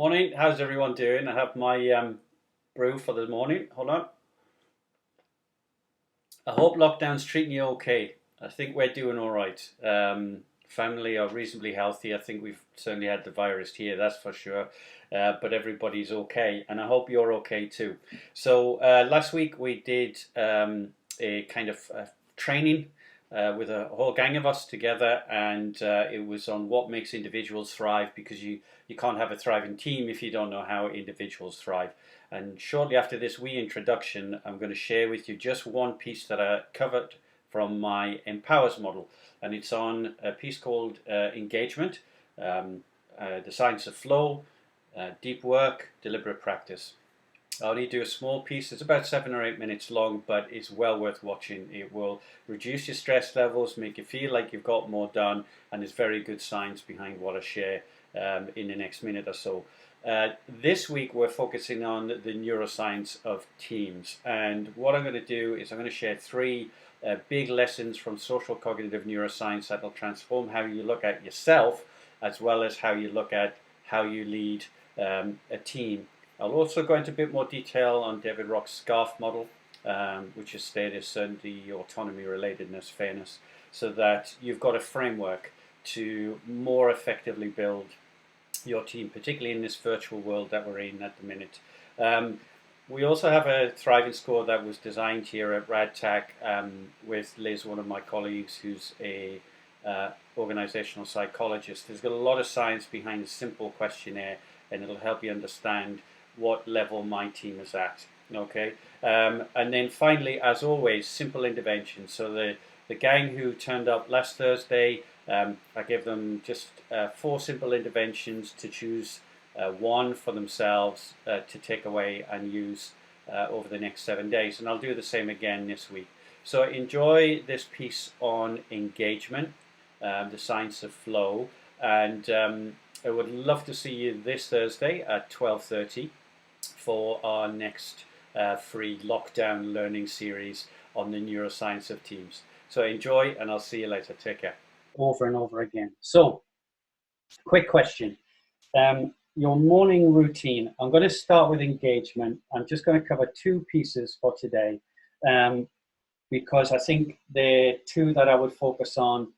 Morning, how's everyone doing? I have my brew for the morning. Hold on. I hope lockdown's treating you okay. I think we're doing all right. Family are reasonably healthy. I think we've certainly had the virus here, that's for sure. But everybody's okay, and I hope you're okay too. So last week we did a kind of training with a whole gang of us together, and it was on what makes individuals thrive, because you can't have a thriving team if you don't know how individuals thrive. And shortly after this wee introduction, I'm going to share with you just one piece that I covered from my Empowers model, and it's on a piece called engagement, the science of flow, deep work, deliberate practice. I only do a small piece. It's about 7 or 8 minutes long, but it's well worth watching. It will reduce your stress levels, make you feel like you've got more done, and there's very good science behind what I share in the next minute or so. This week we're focusing on the neuroscience of teams, and what I'm going to do is I'm going to share three big lessons from social cognitive neuroscience that will transform how you look at yourself, as well as how you look at how you lead a team. I'll also go into a bit more detail on David Rock's SCARF model, which is status, certainty, autonomy, relatedness, fairness, so that you've got a framework to more effectively build your team, particularly in this virtual world that we're in at the minute. We also have a thriving score that was designed here at RadTech with Liz, one of my colleagues, who's a organizational psychologist. There's got a lot of science behind a simple questionnaire, and it'll help you understand what level my team is at. Okay, and then finally, as always, simple interventions. So the gang who turned up last Thursday, I gave them just 4 simple interventions to choose one for themselves to take away and use over the next 7 days, and I'll do the same again this week. So enjoy this piece on engagement, the science of flow, and I would love to see you this Thursday at 12:30 for our next free lockdown learning series on the neuroscience of teams. So enjoy, and I'll see you later. Take care. Over and over again. So, quick question. Your morning routine. I'm going to start with engagement. I'm just going to cover 2 pieces for today, because I think they're 2 that I would focus on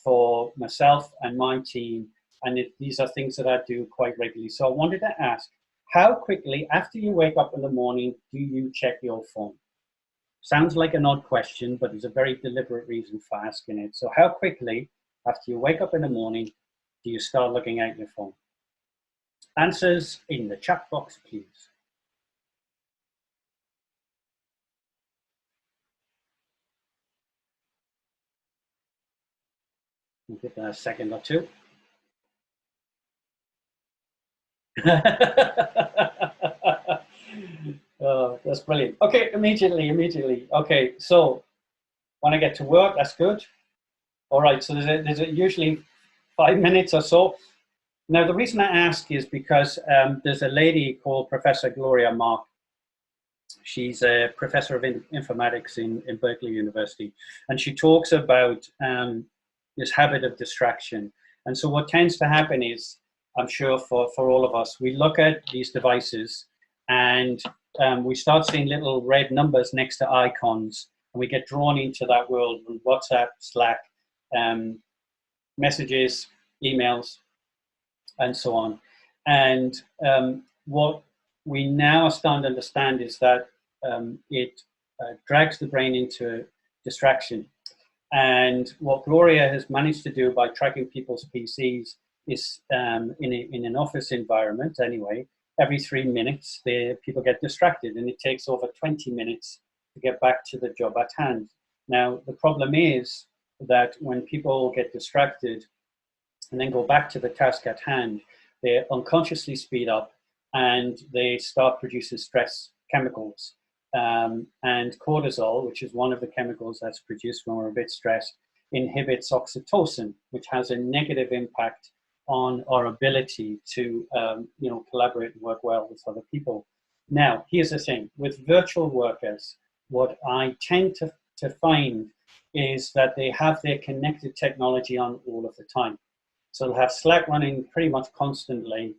for myself and my team, and these are things that I do quite regularly. So I wanted to ask, how quickly after you wake up in the morning do you check your phone? Sounds like an odd question, but there's a very deliberate reason for asking it. So how quickly after you wake up in the morning do you start looking at your phone? Answers in the chat box, please. We'll give that a second or 2. Oh, that's brilliant. Okay, immediately. Okay, so when I get to work, that's good. All right, so there's usually 5 minutes or so. Now, the reason I ask is because there's a lady called Professor Gloria Mark. She's a professor of informatics in Berkeley University, and she talks about this habit of distraction. And so what tends to happen is, I'm sure for all of us, we look at these devices and we start seeing little red numbers next to icons, and we get drawn into that world with WhatsApp, Slack, messages, emails, and so on. And what we now are starting to understand is that it drags the brain into distraction. And what Gloria has managed to do by tracking people's PCs is in an office environment anyway, every 3 minutes people get distracted, and it takes over 20 minutes to get back to the job at hand. Now, the problem is that when people get distracted and then go back to the task at hand, they unconsciously speed up and they start producing stress chemicals. And cortisol, which is one of the chemicals that's produced when we're a bit stressed, inhibits oxytocin, which has a negative impact on our ability to collaborate and work well with other people. Now, here's the thing. With virtual workers, what I tend to find is that they have their connected technology on all of the time. So they'll have Slack running pretty much constantly,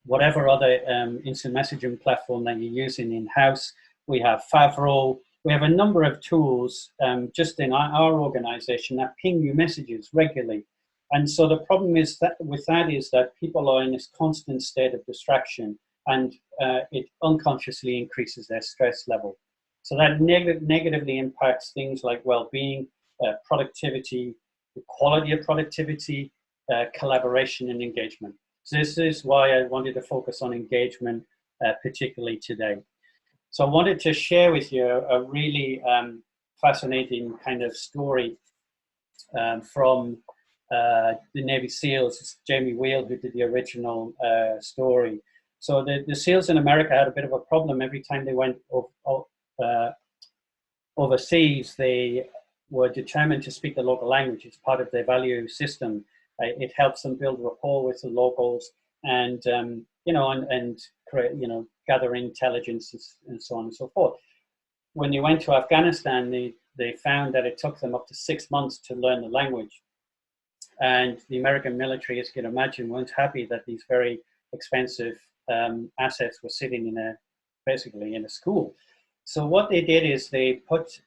whatever other instant messaging platform that you're using in-house. We have Favro. We have a number of tools just in our organization that ping you messages regularly. And so the problem is that with that is that people are in this constant state of distraction, and it unconsciously increases their stress level. So that negatively impacts things like well-being, productivity, the quality of productivity, collaboration and engagement. So this is why I wanted to focus on engagement, particularly today. So I wanted to share with you a really fascinating kind of story from the Navy SEALs. It's Jamie Wheel who did the original story. So the SEALs in America had a bit of a problem. Every time they went overseas, they were determined to speak the local language. It's part of their value system. It helps them build rapport with the locals and, and create, gather intelligence and so on and so forth. When they went to Afghanistan, they found that it took them up to 6 months to learn the language. And the American military, as you can imagine, weren't happy that these very expensive assets were sitting basically in a school. So what they did is they put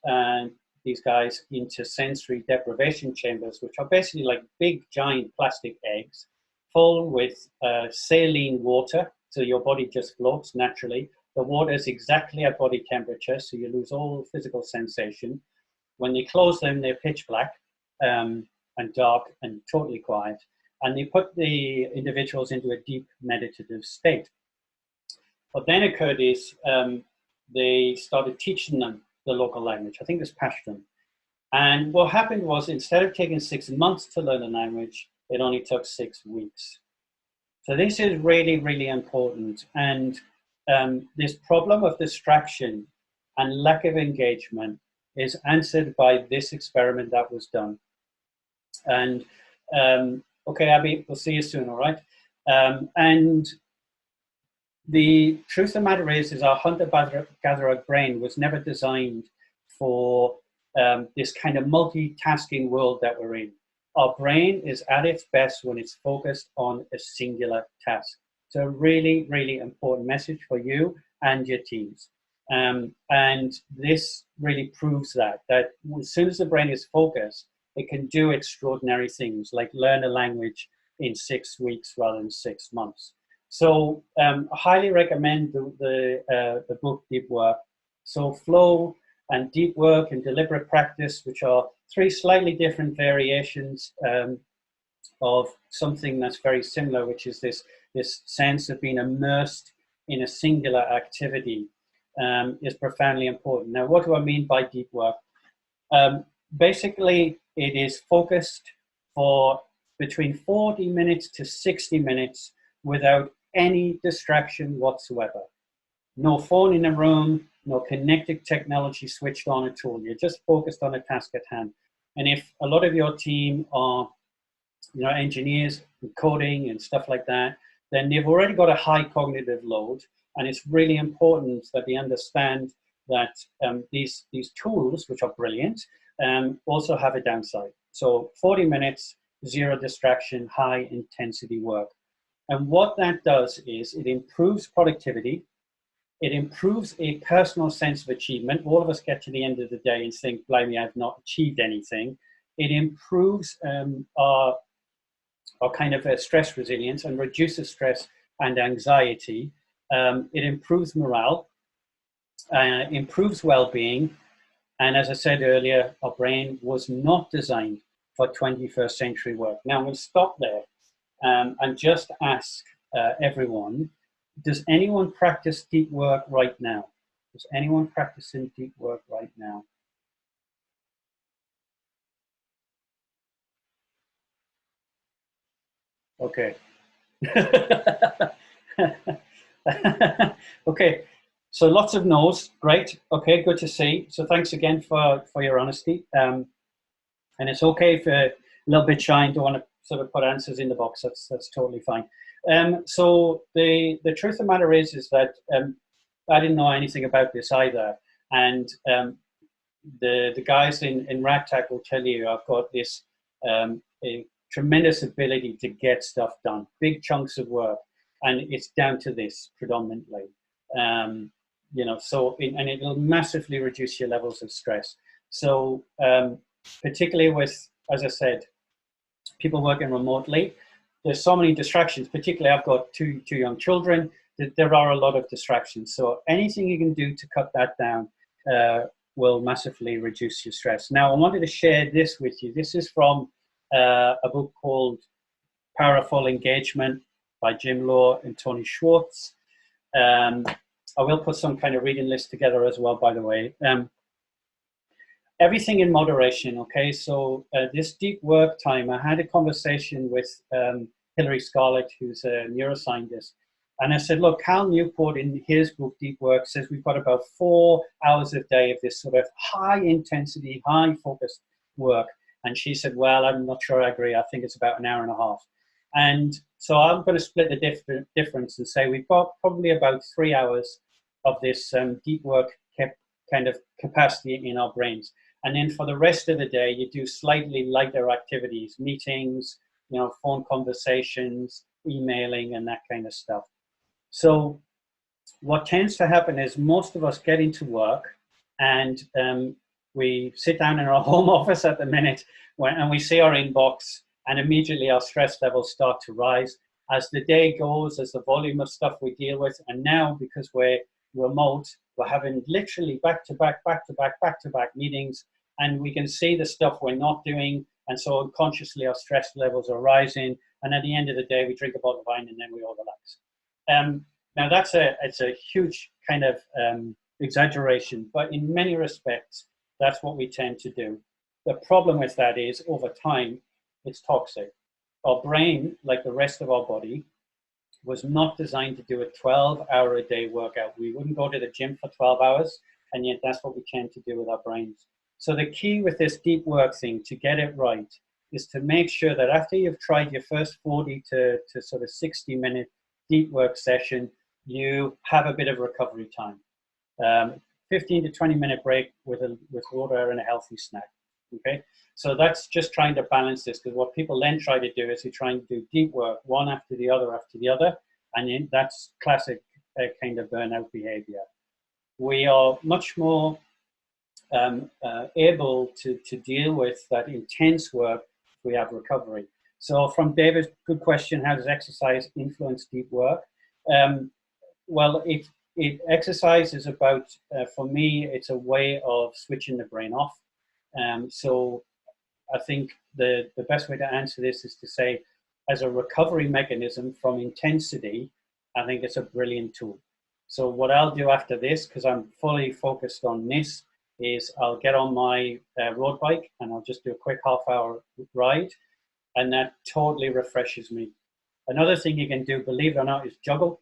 these guys into sensory deprivation chambers, which are basically like big, giant plastic eggs full with saline water. So your body just floats naturally. The water is exactly at body temperature, so you lose all physical sensation. When they close them, they're pitch black and dark and totally quiet. And they put the individuals into a deep meditative state. What then occurred is they started teaching them the local language. I think it was Pashtun. And what happened was, instead of taking 6 months to learn the language, it only took 6 weeks. So this is really, really important. And this problem of distraction and lack of engagement is answered by this experiment that was done. And okay, Abby, we'll see you soon, all right? And the truth of the matter is our hunter-gatherer brain was never designed for this kind of multitasking world that we're in. Our brain is at its best when it's focused on a singular task. So a really, really important message for you and your teams. And this really proves that as soon as the brain is focused, it can do extraordinary things like learn a language in 6 weeks rather than 6 months. So I highly recommend the book Deep Work. So flow and deep work and deliberate practice, which are 3 slightly different variations of something that's very similar, which is this sense of being immersed in a singular activity, is profoundly important. Now, what do I mean by deep work? Basically, it is focused for between 40 minutes to 60 minutes without any distraction whatsoever. No phone in the room, no connected technology switched on at all. You're just focused on a task at hand. And if a lot of your team are, engineers and coding and stuff like that, then they've already got a high cognitive load. And it's really important that they understand that these tools, which are brilliant, also have a downside. So 40 minutes, 0 distraction, high intensity work. And what that does is it improves productivity. It improves a personal sense of achievement. All of us get to the end of the day and think, blimey, I've not achieved anything. It improves our kind of stress resilience and reduces stress and anxiety. It improves morale, improves well-being. And as I said earlier, our brain was not designed for 21st century work. Now I'm going to stop there and just ask everyone, does anyone practice deep work right now? Is anyone practicing deep work right now? Okay. Okay. So lots of no's. Great. Okay, good to see. So thanks again for your honesty. And it's okay if you're a little bit shy and don't want to sort of put answers in the box. That's totally fine. So the truth of the matter is that I didn't know anything about this either. And the guys in RATAC will tell you I've got this a tremendous ability to get stuff done, big chunks of work, and it's down to this predominantly. And it'll massively reduce your levels of stress. So particularly with, as I said, people working remotely, there's so many distractions. Particularly, I've got two young children. There are a lot of distractions. So anything you can do to cut that down will massively reduce your stress. Now, I wanted to share this with you. This is from a book called Powerful Engagement by Jim Law and Tony Schwartz. I will put some kind of reading list together as well, by the way. Everything in moderation, okay? So this deep work time, I had a conversation with Hilary Scarlett, who's a neuroscientist. And I said, look, Cal Newport in his book, Deep Work, says we've got about 4 hours a day of this sort of high intensity, high focused work. And she said, well, I'm not sure I agree. I think it's about an hour and a half. And so I'm going to split the difference and say we've got probably about 3 hours of this deep work kind of capacity in our brains. And then for the rest of the day, you do slightly lighter activities, meetings, phone conversations, emailing, and that kind of stuff. So what tends to happen is most of us get into work and we sit down in our home office at the minute and we see our inbox, and immediately our stress levels start to rise as the day goes, as the volume of stuff we deal with. And now, because we're remote, we're having literally back-to-back meetings, and we can see the stuff we're not doing, and so unconsciously our stress levels are rising, and at the end of the day we drink a bottle of wine and then we all relax. Now it's a huge kind of exaggeration, but in many respects that's what we tend to do. The problem with that is over time it's toxic. Our brain, like the rest of our body, was not designed to do a 12-hour-a-day workout. We wouldn't go to the gym for 12 hours, and yet that's what we tend to do with our brains. So the key with this deep work thing, to get it right, is to make sure that after you've tried your first 40 to sort of 60-minute deep work session, you have a bit of recovery time. 15 to 20-minute break with water and a healthy snack. Okay, so that's just trying to balance this, because what people then try to do is they try and do deep work one after the other, and that's classic kind of burnout behavior. We are much more able to deal with that intense work if we have recovery. So from David, good question, how does exercise influence deep work? Well, exercise is about, for me, it's a way of switching the brain off. So I think the best way to answer this is to say, as a recovery mechanism from intensity, I think it's a brilliant tool. So what I'll do after this, because I'm fully focused on this, is I'll get on my road bike and I'll just do a quick half-hour ride, and that totally refreshes me. Another thing you can do, believe it or not, is Juggle.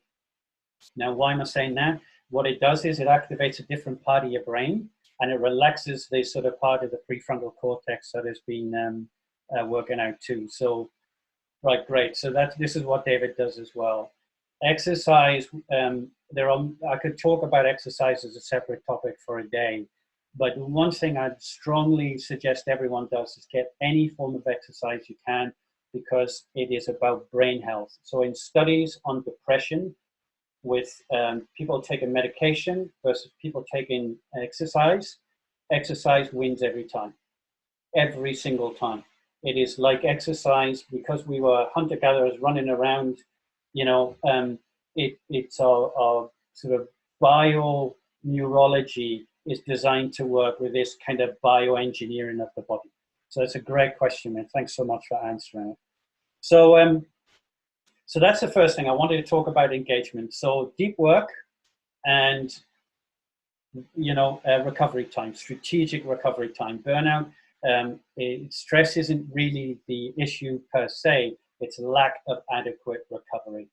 Now, why am I saying that? What it does is it activates a different part of your brain, and it relaxes the sort of part of the prefrontal cortex that has been working out too. So, right, great. So this is what David does as well. Exercise, I could talk about exercise as a separate topic for a day, but one thing I'd strongly suggest everyone does is get any form of exercise you can, because it is about brain health. So in studies on depression, with people taking medication versus people taking exercise wins every single time. It is like exercise, because we were hunter-gatherers running around, it's our sort of bio-neurology is designed to work with this kind of bioengineering of the body. So it's a great question, and thanks so much for answering it. So that's the first thing I wanted to talk about: engagement. So deep work and recovery time, strategic recovery time. Burnout, stress isn't really the issue per se. It's lack of adequate recovery.